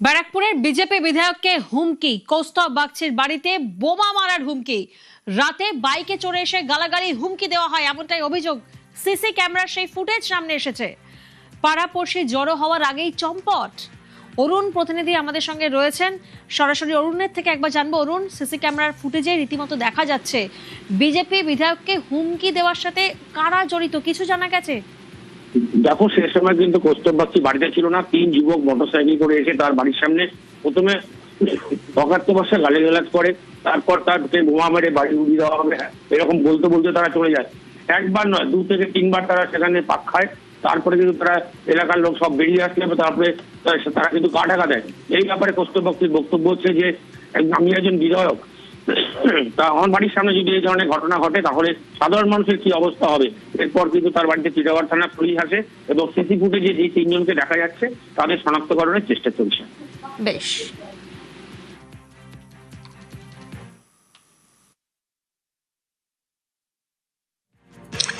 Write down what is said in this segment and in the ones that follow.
ব্যারাকপুরের বিজেপি বিধায়ককে হুমকি, কৌস্তব বাগচির বাড়িতে বোমা মারার হুমকি, রাতে বাইকে চড়ে এসে গালাগালি হুমকি দেওয়া হয় এমনটাই অভিযোগ। সিসি ক্যামেরার সেই ফুটেজ সামনে এসেছে। পাড়াপড়শি জড়ো হওয়ার আগেই চম্পট। অরুণ প্রতিনিধি আমাদের সঙ্গে রয়েছেন, সরাসরি অরুণের থেকে একবার জানবো। অরুণ, সিসি ক্যামেরার ফুটেজে রীতিমতো দেখা যাচ্ছে বিজেপি বিধায়ককে হুমকি দেওয়ার সাথে কারা জড়িত, কিছু জানা গেছে? দেখো, সে সময় কিন্তু কৌস্তব বাগচি বাড়িতে ছিল না। 3 যুবক মোটরসাইকেল করে এসে তার বাড়ির সামনে প্রথমে অকাত্য ভাষা গালিগালাজ করে, তারপর তাকে বোমা মেরে বাড়ি উড়িয়ে দেওয়া হবে এরকম বলতে বলতে তারা চলে যায়। একবার নয়, 2 থেকে 3 বার তারা সেখানে পাক খায়। তারপরে কিন্তু তারা এলাকার লোক সব বেরিয়ে আসলে তারপরে তারা কিন্তু গা ঢাকা দেয়। এই ব্যাপারে কৌস্তব বাগচির বক্তব্য হচ্ছে যে আমি একজন বিধায়ক, তা আমার বাড়ির সামনে যদি এই ধরনের ঘটনা ঘটে তাহলে সাধারণ মানুষের কি অবস্থা হবে। এরপর কিন্তু তার বাড়িতে টিটাগড় থানা পুলিশ আসে এবং সিসি ফুটেজে যে 3 জনকে দেখা যাচ্ছে তাদের শনাক্তকরণের চেষ্টা চলছে। বেশ।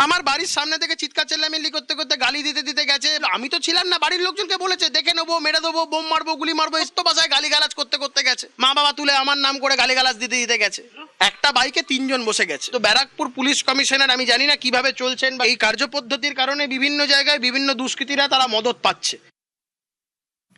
আমার বাড়ির সামনে থেকে চিৎকার চেল্লামিল্লি করতে করতে গালি দিতে দিতে গেছে। আমি তো ছিলাম না, বাড়ির লোকজনকে বলেছে দেখে নেবো, মেরে দেবো, বোম মারবো, গুলি মারবো, এত ভাষায় গালিগালাজ করতে করতে গেছে। মা বাবা তুলে আমার নাম করে গালিগালাজ দিতে দিতে গেছে। একটা বাইকে 3 জন বসে গেছে। তো ব্যারাকপুর পুলিশ কমিশনার আমি জানি না কিভাবে চলছেন, বা এই কার্যপদ্ধতির কারণে বিভিন্ন জায়গায় বিভিন্ন দুষ্কৃতীরা তারা মদত পাচ্ছে।